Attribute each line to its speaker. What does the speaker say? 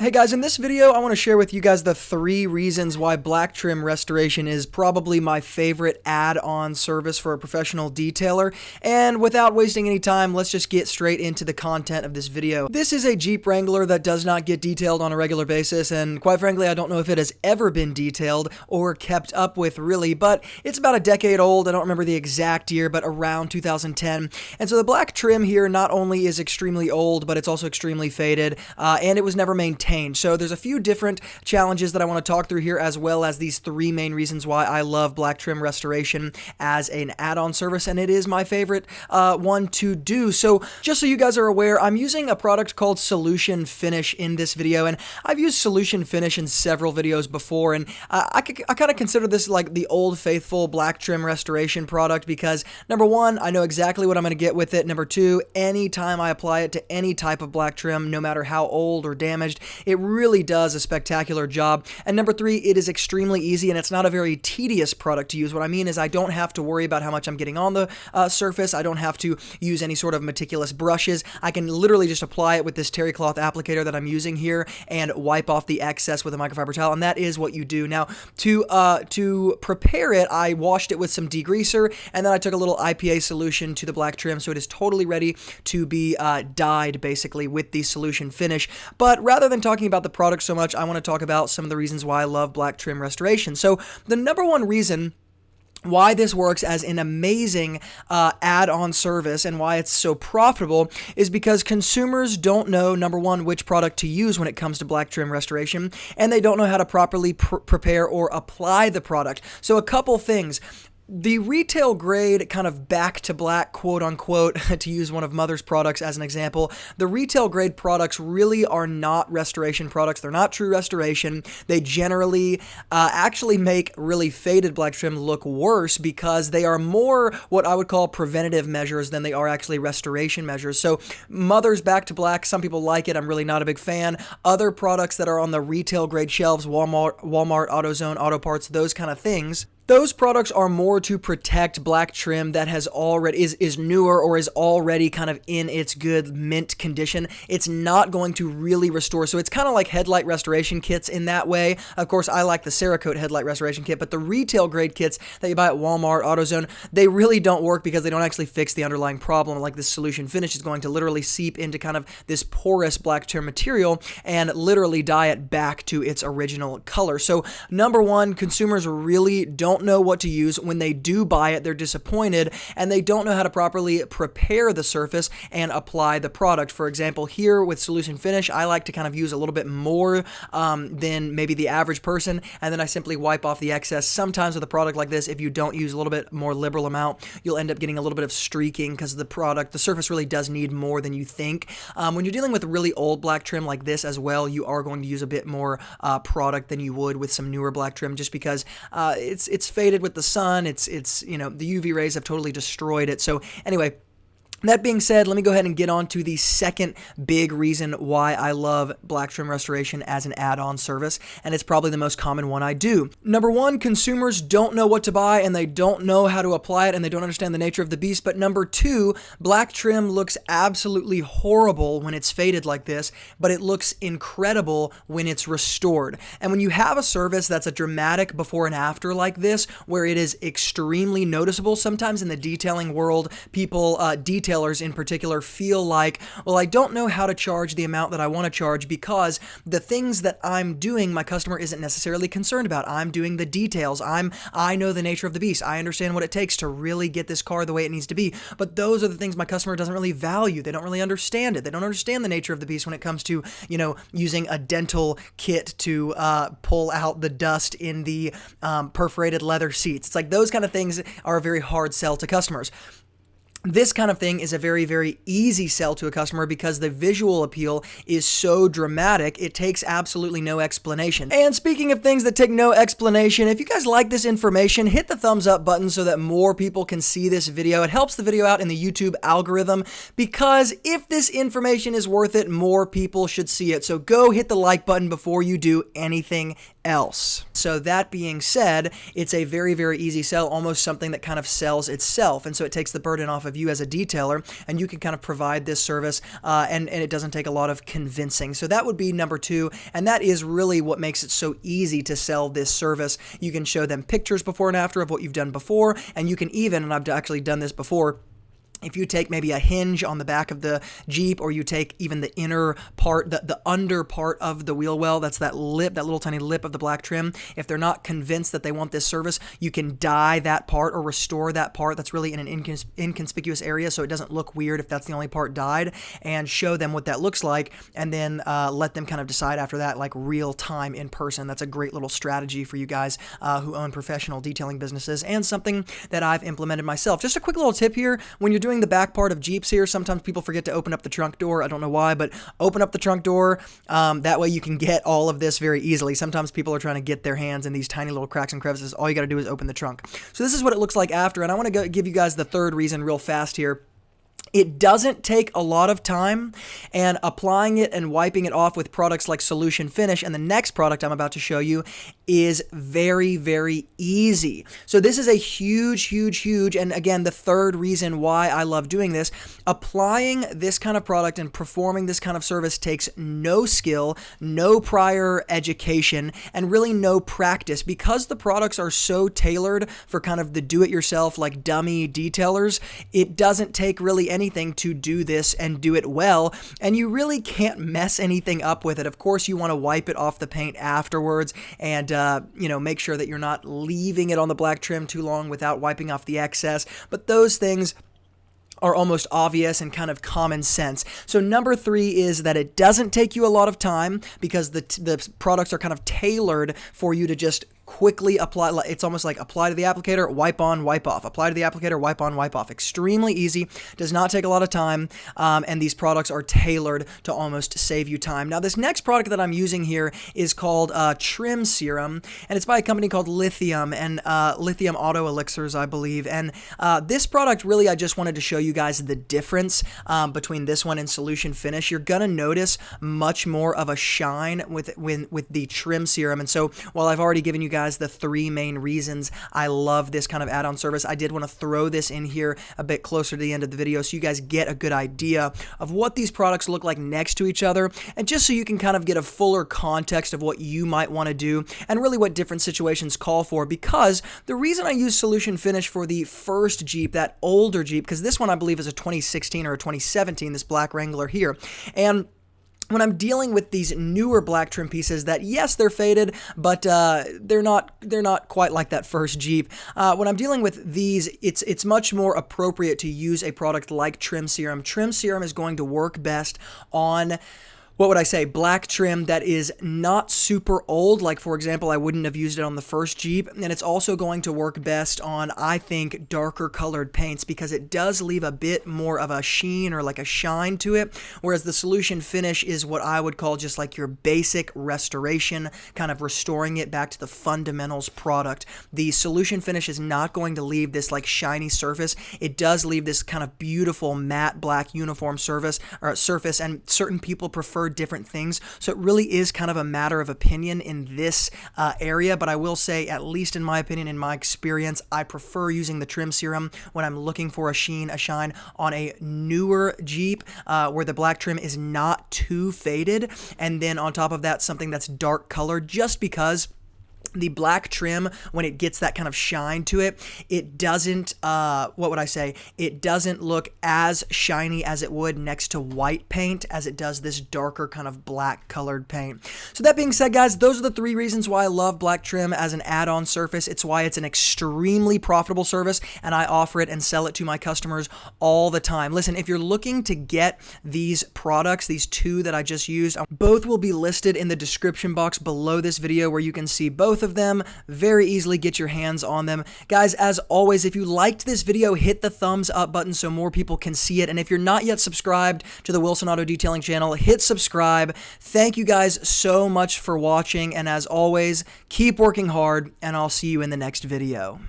Speaker 1: Hey guys, in this video I want to share with you guys the 3 reasons why black trim restoration is probably my favorite add-on service for a professional detailer. And without wasting any time, let's just get straight into the content of this video. This is a Jeep Wrangler that does not get detailed on a regular basis, and quite frankly I don't know if it has ever been detailed or kept up with really, but it's about a decade old. I don't remember the exact year, but around 2010. And so the black trim here not only is extremely old, but it's also extremely faded, and it was never maintained. So there's a few different challenges that I want to talk through here, as well as these 3 main reasons why I love black trim restoration as an add-on service, and it is my favorite one to do. So just so you guys are aware, I'm using a product called Solution Finish in this video, and I've used Solution Finish in several videos before, and I kind of consider this like the old faithful black trim restoration product because, number 1, I know exactly what I'm going to get with it. Number 2, anytime I apply it to any type of black trim, no matter how old or damaged, it really does a spectacular job. And number 3, it is extremely easy, and it's not a very tedious product to use. What I mean is I don't have to worry about how much I'm getting on the surface. I don't have to use any sort of meticulous brushes. I can literally just apply it with this terry cloth applicator that I'm using here and wipe off the excess with a microfiber towel, and that is what you do. Now, to prepare it, I washed it with some degreaser, and then I took a little IPA solution to the black trim, so it is totally ready to be dyed, basically, with the Solution Finish. But rather than talking about the product so much, I want to talk about some of the reasons why I love black trim restoration. So the number 1 reason why this works as an amazing add-on service and why it's so profitable is because consumers don't know, number 1, which product to use when it comes to black trim restoration, and they don't know how to properly prepare or apply the product. So a couple things. The retail grade kind of back to black, quote unquote, to use one of Mother's products as an example, the retail grade products really are not restoration products. They're not true restoration. They generally actually make really faded black trim look worse because they are more what I would call preventative measures than they are actually restoration measures. So Mother's back to black, some people like it. I'm really not a big fan. Other products that are on the retail grade shelves, Walmart, AutoZone, Auto Parts, those kind of things, those products are more to protect black trim that has already is newer or is already kind of in its good mint condition. It's not going to really restore. So it's kind of like headlight restoration kits in that way. Of course, I like the Cerakote headlight restoration kit, but the retail grade kits that you buy at Walmart, AutoZone, they really don't work because they don't actually fix the underlying problem. Like this Solution Finish is going to literally seep into kind of this porous black trim material and literally dye it back to its original color. So number 1, consumers really don't know what to use. When they do buy it, they're disappointed, and they don't know how to properly prepare the surface and apply the product. For example, here with Solution Finish, I like to kind of use a little bit more than maybe the average person, and then I simply wipe off the excess. Sometimes with a product like this, if you don't use a little bit more liberal amount, you'll end up getting a little bit of streaking because the surface really does need more than you think. When you're dealing with really old black trim like this as well, you are going to use a bit more product than you would with some newer black trim, just because it's faded with the sun. It's the UV rays have totally destroyed it. So anyway, that being said, let me go ahead and get on to the second big reason why I love black trim restoration as an add-on service, and it's probably the most common one I do. Number 1, consumers don't know what to buy, and they don't know how to apply it, and they don't understand the nature of the beast. But number 2, black trim looks absolutely horrible when it's faded like this, but it looks incredible when it's restored. And when you have a service that's a dramatic before and after like this, where it is extremely noticeable, sometimes in the detailing world, people, detailers in particular, feel like, well, I don't know how to charge the amount that I want to charge because the things that I'm doing, my customer isn't necessarily concerned about. I'm doing the details. I know the nature of the beast. I understand what it takes to really get this car the way it needs to be. But those are the things my customer doesn't really value. They don't really understand it. They don't understand the nature of the beast when it comes to, using a dental kit to pull out the dust in the perforated leather seats. It's like those kind of things are a very hard sell to customers. This kind of thing is a very, very easy sell to a customer because the visual appeal is so dramatic, it takes absolutely no explanation. And speaking of things that take no explanation, if you guys like this information, hit the thumbs up button so that more people can see this video. It helps the video out in the YouTube algorithm because if this information is worth it, more people should see it. So go hit the like button before you do anything else. So that being said, it's a very, very easy sell, almost something that kind of sells itself. And so it takes the burden off of you as a detailer, and you can kind of provide this service, and it doesn't take a lot of convincing. So that would be number 2, and that is really what makes it so easy to sell this service. You can show them pictures before and after of what you've done before, and you can even, and I've actually done this before, if you take maybe a hinge on the back of the Jeep, or you take even the inner part, the under part of the wheel well, that's that lip, that little tiny lip of the black trim, if they're not convinced that they want this service, you can dye that part or restore that part that's really in an inconspicuous area so it doesn't look weird if that's the only part dyed, and show them what that looks like, and then let them kind of decide after that, like real time in person. That's a great little strategy for you guys who own professional detailing businesses, and something that I've implemented myself. Just a quick little tip here, when you're doing the back part of Jeeps here, sometimes people forget to open up the trunk door. I don't know why, but open up the trunk door. That way you can get all of this very easily. Sometimes people are trying to get their hands in these tiny little cracks and crevices. All you got to do is open the trunk. So this is what it looks like after, and I want to give you guys the third reason real fast here. It doesn't take a lot of time, and applying it and wiping it off with products like Solution Finish, and the next product I'm about to show you, is very, very easy. So this is a huge, and again, the third reason why I love doing this. Applying this kind of product and performing this kind of service takes no skill, no prior education, and really no practice. Because the products are so tailored for kind of the do-it-yourself, like dummy detailers, it doesn't take really anything to do this and do it well, and you really can't mess anything up with it. Of course, you want to wipe it off the paint afterwards, and make sure that you're not leaving it on the black trim too long without wiping off the excess, but those things are almost obvious and kind of common sense. So number 3 is that it doesn't take you a lot of time, because the products are kind of tailored for you to just quickly apply. It's almost like apply to the applicator, wipe on, wipe off. Apply to the applicator, wipe on, wipe off. Extremely easy, does not take a lot of time, and these products are tailored to almost save you time. Now, this next product that I'm using here is called Trim Serum, and it's by a company called Lithium, and Lithium Auto Elixirs, I believe. And this product, really, I just wanted to show you guys the difference between this one and Solution Finish. You're gonna notice much more of a shine with the Trim Serum, and so while I've already given you guys the 3 main reasons I love this kind of add-on service, I did want to throw this in here a bit closer to the end of the video so you guys get a good idea of what these products look like next to each other, and just so you can kind of get a fuller context of what you might want to do and really what different situations call for. Because the reason I use Solution Finish for the first Jeep, that older Jeep, because this one I believe is a 2016 or a 2017, this Black Wrangler here, and when I'm dealing with these newer black trim pieces that, yes, they're faded, but they're not quite like that first Jeep. When I'm dealing with these, it's much more appropriate to use a product like Trim Serum. Trim Serum is going to work best on, what would I say, black trim that is not super old. Like, for example, I wouldn't have used it on the first Jeep. And it's also going to work best on, I think, darker colored paints, because it does leave a bit more of a sheen or like a shine to it. Whereas the Solution Finish is what I would call just like your basic restoration, kind of restoring it back to the fundamentals product. The Solution Finish is not going to leave this like shiny surface. It does leave this kind of beautiful matte black uniform surface, and certain people prefer different things. So it really is kind of a matter of opinion in this area, but I will say, at least in my opinion, in my experience, I prefer using the Trim Serum when I'm looking for a sheen, a shine on a newer Jeep where the black trim is not too faded, and then on top of that, something that's dark colored, just because the black trim, when it gets that kind of shine to it, it doesn't, it doesn't look as shiny as it would next to white paint as it does this darker kind of black colored paint. So that being said, guys, those are the 3 reasons why I love black trim as an add-on surface. It's why it's an extremely profitable service, and I offer it and sell it to my customers all the time. Listen, if you're looking to get these products, these 2 that I just used, both will be listed in the description box below this video, where you can see both of them, very easily get your hands on them. Guys, as always, if you liked this video, hit the thumbs up button so more people can see it. And if you're not yet subscribed to the Wilson Auto Detailing channel, hit subscribe. Thank you guys so much for watching. And as always, keep working hard, and I'll see you in the next video.